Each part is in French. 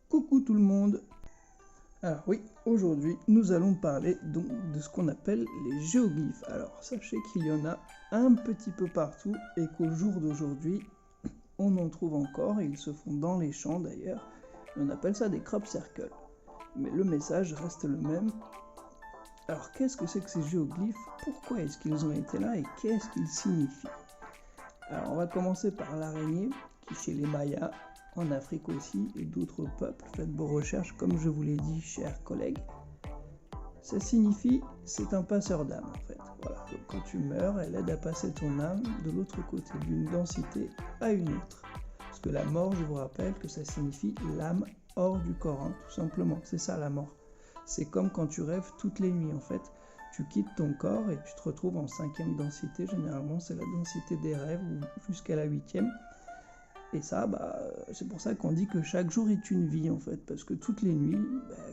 Coucou tout le monde. Alors oui, aujourd'hui nous allons parler donc de ce qu'on appelle les géoglyphes. Alors sachez qu'il y en a un petit peu partout et qu'au jour d'aujourd'hui on en trouve encore et ils se font dans les champs d'ailleurs. On appelle ça des crop circles. Mais le message reste le même. Alors qu'est-ce que c'est que ces géoglyphes? Pourquoi est-ce qu'ils ont été là et qu'est-ce qu'ils signifient? Alors on va commencer par l'araignée qui chez les Mayas, en Afrique aussi, et d'autres peuples. Faites vos recherches, comme je vous l'ai dit, chers collègues. Ça signifie, c'est un passeur d'âme, en fait. Voilà. Donc, quand tu meurs, elle aide à passer ton âme de l'autre côté, d'une densité à une autre. Parce que la mort, je vous rappelle que ça signifie l'âme hors du corps, hein, tout simplement. C'est ça la mort. C'est comme quand tu rêves toutes les nuits, en fait. Tu quittes ton corps et tu te retrouves en 5e densité. Généralement, c'est la densité des rêves, ou jusqu'à la 8e. Et ça, c'est pour ça qu'on dit que chaque jour est une vie, en fait. Parce que toutes les nuits,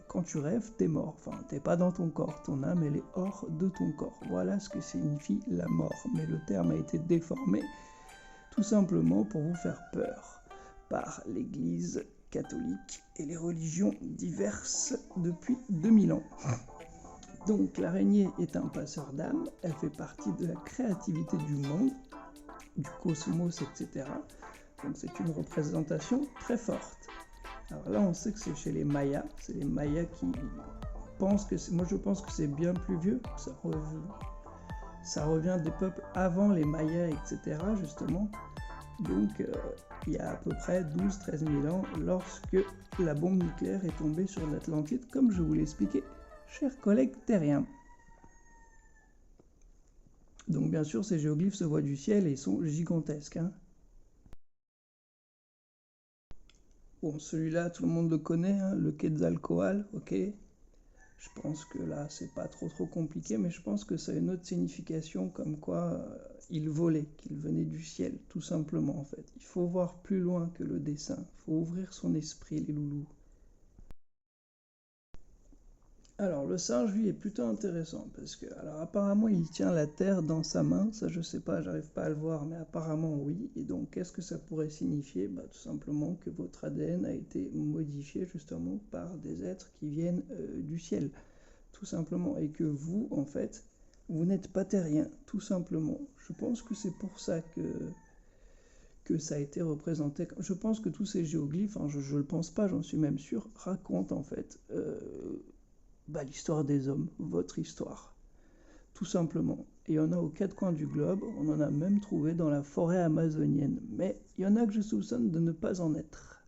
quand tu rêves, t'es mort. Enfin, t'es pas dans ton corps. Ton âme, elle est hors de ton corps. Voilà ce que signifie la mort. Mais le terme a été déformé, tout simplement pour vous faire peur, par l'Église catholique et les religions diverses depuis 2000 ans. Donc, l'araignée est un passeur d'âme. Elle fait partie de la créativité du monde, du cosmos, etc. Donc c'est une représentation très forte. Alors là, on sait que c'est chez les Mayas. C'est les Mayas qui pensent que c'est... Moi, je pense que c'est bien plus vieux. Ça revient des peuples avant les Mayas, etc. justement. Donc, il y a à peu près 12-13 000 ans, lorsque la bombe nucléaire est tombée sur l'Atlantide, comme je vous l'ai expliqué, chers collègues terriens. Donc, bien sûr, ces géoglyphes se voient du ciel et ils sont gigantesques, hein. Bon, celui-là, tout le monde le connaît, hein, le Quetzalcoatl, ok. Je pense que là, c'est pas trop compliqué, mais je pense que ça a une autre signification, comme quoi il volait, qu'il venait du ciel, tout simplement, en fait. Il faut voir plus loin que le dessin, il faut ouvrir son esprit, les loulous. Alors, le singe, lui, est plutôt intéressant, parce que, alors, apparemment, il tient la terre dans sa main, ça, je sais pas, j'arrive pas à le voir, mais apparemment, oui. Et donc, qu'est-ce que ça pourrait signifier? Tout simplement que votre ADN a été modifié, justement, par des êtres qui viennent du ciel, tout simplement. Et que vous, en fait, vous n'êtes pas terrien, tout simplement. Je pense que c'est pour ça que ça a été représenté. Je pense que tous ces géoglyphes, hein, je le pense pas, j'en suis même sûr, racontent, en fait... l'histoire des hommes, votre histoire, tout simplement. Et il y en a aux 4 coins du globe, on en a même trouvé dans la forêt amazonienne, mais il y en a que je soupçonne de ne pas en être.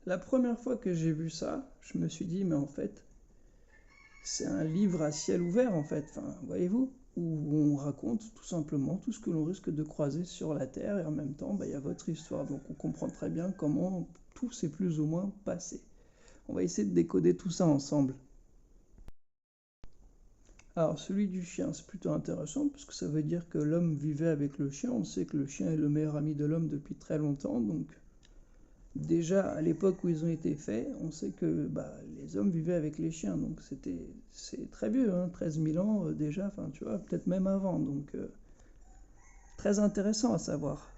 La première fois que j'ai vu ça, je me suis dit, mais en fait, c'est un livre à ciel ouvert, en fait, enfin, voyez-vous, où on raconte tout simplement tout ce que l'on risque de croiser sur la Terre, et en même temps, il y a votre histoire, donc on comprend très bien comment tout s'est plus ou moins passé. On va essayer de décoder tout ça ensemble. Alors celui du chien, c'est plutôt intéressant parce que ça veut dire que l'homme vivait avec le chien. On sait que le chien est le meilleur ami de l'homme depuis très longtemps. Donc déjà à l'époque où ils ont été faits, on sait que les hommes vivaient avec les chiens. Donc c'est très vieux, hein, 13 000 ans déjà, enfin tu vois, peut-être même avant. Donc très intéressant à savoir.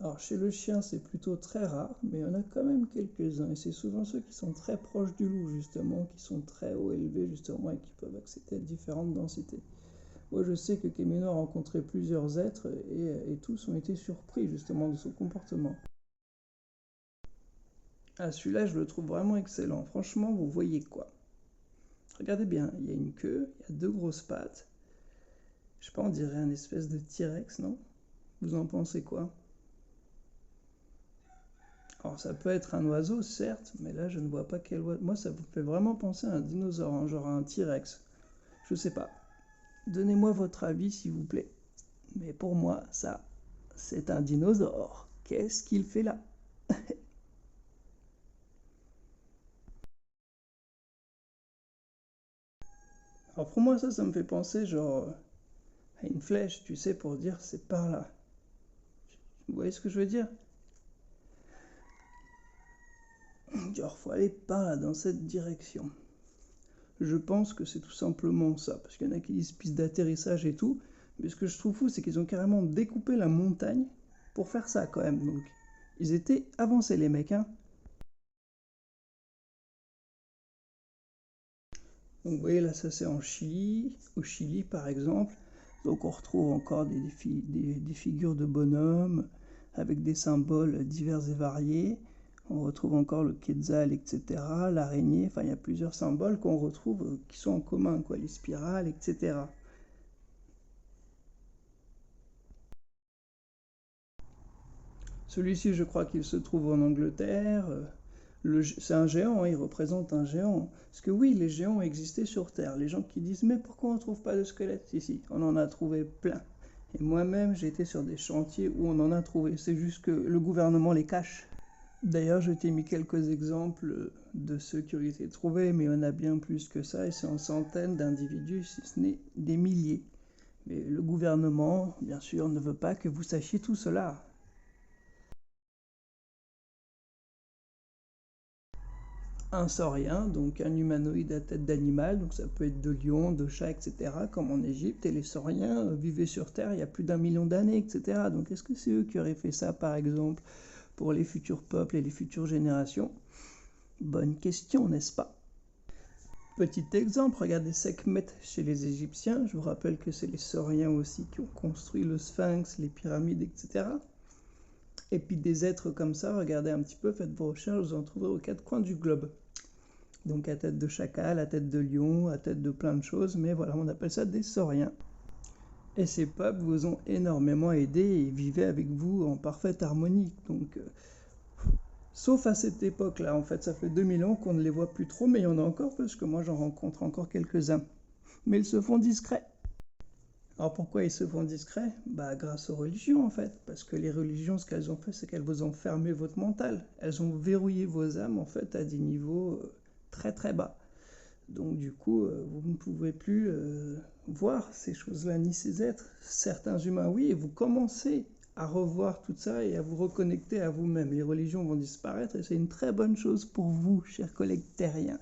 Alors chez le chien c'est plutôt très rare, mais il y en a quand même quelques-uns. Et c'est souvent ceux qui sont très proches du loup justement, qui sont très haut élevés justement et qui peuvent accepter différentes densités. Moi, je sais que Kémeno a rencontré plusieurs êtres et tous ont été surpris justement de son comportement. Ah, celui-là, je le trouve vraiment excellent. Franchement, vous voyez quoi? Regardez bien, il y a une queue, il y a 2 grosses pattes. Je sais pas, on dirait un espèce de T-Rex, non? Vous en pensez quoi? Alors, ça peut être un oiseau, certes, mais là, je ne vois pas quel oiseau. Moi, ça vous fait vraiment penser à un dinosaure, hein, genre à un T-Rex. Je sais pas. Donnez-moi votre avis, s'il vous plaît. Mais pour moi, ça, c'est un dinosaure. Qu'est-ce qu'il fait là? Alors pour moi, ça me fait penser genre à une flèche, tu sais, pour dire c'est par là. Vous voyez ce que je veux dire? Genre, faut aller par là, dans cette direction. Je pense que c'est tout simplement ça, parce qu'il y en a qui disent piste d'atterrissage et tout, mais ce que je trouve fou, c'est qu'ils ont carrément découpé la montagne pour faire ça quand même. Donc, ils étaient avancés les mecs, hein. Donc vous voyez là, ça c'est en Chili, au Chili par exemple. Donc on retrouve encore des figures de bonhommes avec des symboles divers et variés. On retrouve encore le quetzal, etc., l'araignée. Enfin, il y a plusieurs symboles qu'on retrouve qui sont en commun, quoi, les spirales, etc. Celui-ci, je crois qu'il se trouve en Angleterre. C'est un géant, hein, il représente un géant. Parce que oui, les géants existaient sur Terre. Les gens qui disent mais pourquoi on ne trouve pas de squelette ici? On en a trouvé plein. Et moi-même, j'ai été sur des chantiers où on en a trouvé. C'est juste que le gouvernement les cache. D'ailleurs, je t'ai mis quelques exemples de ceux qui ont été trouvés, mais il y en a bien plus que ça, et c'est en centaines d'individus, si ce n'est des milliers. Mais le gouvernement, bien sûr, ne veut pas que vous sachiez tout cela. Un saurien, donc un humanoïde à tête d'animal, donc ça peut être de lion, de chat, etc., comme en Égypte, et les sauriens vivaient sur Terre il y a plus d'1 million d'années, etc. Donc est-ce que c'est eux qui auraient fait ça, par exemple, pour les futurs peuples et les futures générations? Bonne question, n'est-ce pas? Petit exemple, regardez Sekhmet chez les Égyptiens. Je vous rappelle que c'est les sauriens aussi qui ont construit le sphinx, les pyramides, etc. Et puis des êtres comme ça, regardez un petit peu, faites vos recherches, vous en trouverez aux quatre coins du globe. Donc à tête de chacal, à tête de lion, à tête de plein de choses, mais voilà, on appelle ça des sauriens. Et ces peuples vous ont énormément aidé et vivaient avec vous en parfaite harmonie. Donc, sauf à cette époque-là, en fait, ça fait 2000 ans qu'on ne les voit plus trop, mais il y en a encore parce que moi j'en rencontre encore quelques-uns. Mais ils se font discrets. Alors pourquoi ils se font discrets? Bah grâce aux religions en fait, parce que les religions, ce qu'elles ont fait, c'est qu'elles vous ont fermé votre mental. Elles ont verrouillé vos âmes en fait à des niveaux très très bas. Donc du coup, vous ne pouvez plus voir ces choses-là, ni ces êtres. Certains humains, oui, et vous commencez à revoir tout ça et à vous reconnecter à vous-même. Les religions vont disparaître et c'est une très bonne chose pour vous, chers collègues terriens.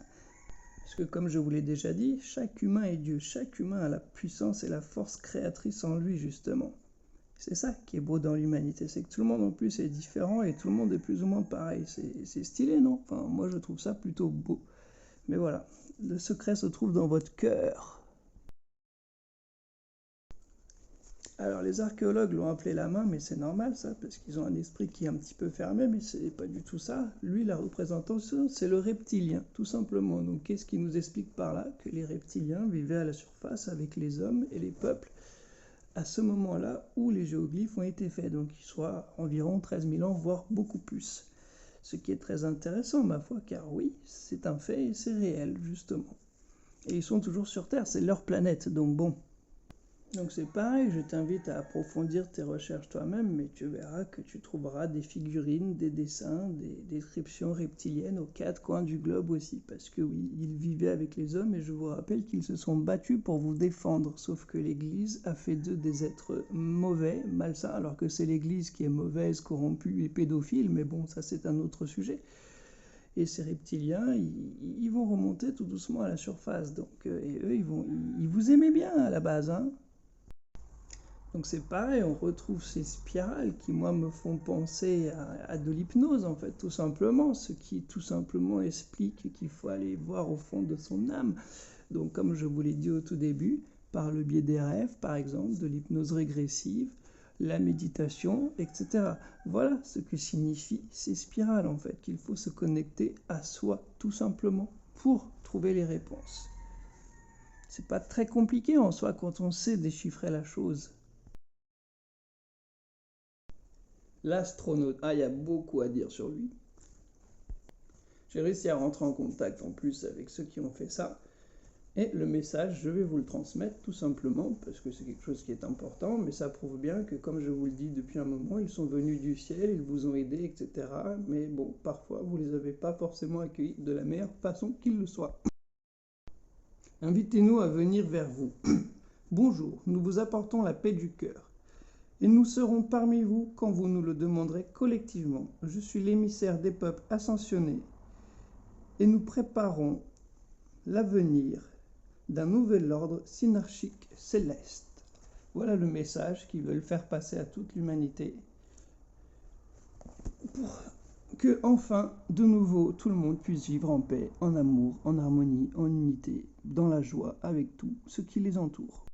Parce que comme je vous l'ai déjà dit, chaque humain est Dieu, chaque humain a la puissance et la force créatrice en lui, justement. C'est ça qui est beau dans l'humanité, c'est que tout le monde en plus est différent et tout le monde est plus ou moins pareil. C'est stylé, non? Enfin, moi je trouve ça plutôt beau. Mais voilà, le secret se trouve dans votre cœur. Alors les archéologues l'ont appelé la main, mais c'est normal ça, parce qu'ils ont un esprit qui est un petit peu fermé, mais c'est pas du tout ça. Lui, la représentation, c'est le reptilien, tout simplement. Donc qu'est-ce qui nous explique par là? Que les reptiliens vivaient à la surface avec les hommes et les peuples à ce moment-là où les géoglyphes ont été faits, donc il soit environ 13 000 ans, voire beaucoup plus. Ce qui est très intéressant, ma foi, car oui, c'est un fait et c'est réel, justement. Et ils sont toujours sur Terre, c'est leur planète, donc bon. Donc c'est pareil, je t'invite à approfondir tes recherches toi-même, mais tu verras que tu trouveras des figurines, des dessins, des descriptions reptiliennes aux quatre coins du globe aussi, parce que oui, ils vivaient avec les hommes et je vous rappelle qu'ils se sont battus pour vous défendre, sauf que l'Église a fait d'eux des êtres mauvais, malsains, alors que c'est l'Église qui est mauvaise, corrompue et pédophile, mais bon, ça c'est un autre sujet. Et ces reptiliens, ils vont remonter tout doucement à la surface, donc, et eux, ils vous aimaient bien à la base, hein. Donc c'est pareil, on retrouve ces spirales qui, moi, me font penser à de l'hypnose, en fait, tout simplement, ce qui, tout simplement, explique qu'il faut aller voir au fond de son âme. Donc, comme je vous l'ai dit au tout début, par le biais des rêves, par exemple, de l'hypnose régressive, la méditation, etc. Voilà ce que signifient ces spirales, en fait, qu'il faut se connecter à soi, tout simplement, pour trouver les réponses. C'est pas très compliqué en soi quand on sait déchiffrer la chose. L'astronaute. Ah, il y a beaucoup à dire sur lui. J'ai réussi à rentrer en contact en plus avec ceux qui ont fait ça. Et le message, je vais vous le transmettre tout simplement parce que c'est quelque chose qui est important, mais ça prouve bien que, comme je vous le dis depuis un moment, ils sont venus du ciel, ils vous ont aidé, etc. Mais bon, parfois, vous ne les avez pas forcément accueillis de la meilleure façon qu'il le soit. Invitez-nous à venir vers vous. Bonjour, nous vous apportons la paix du cœur. Et nous serons parmi vous quand vous nous le demanderez collectivement. Je suis l'émissaire des peuples ascensionnés et nous préparons l'avenir d'un nouvel ordre synarchique céleste. Voilà le message qu'ils veulent faire passer à toute l'humanité pour que enfin, de nouveau, tout le monde puisse vivre en paix, en amour, en harmonie, en unité, dans la joie, avec tout ce qui les entoure.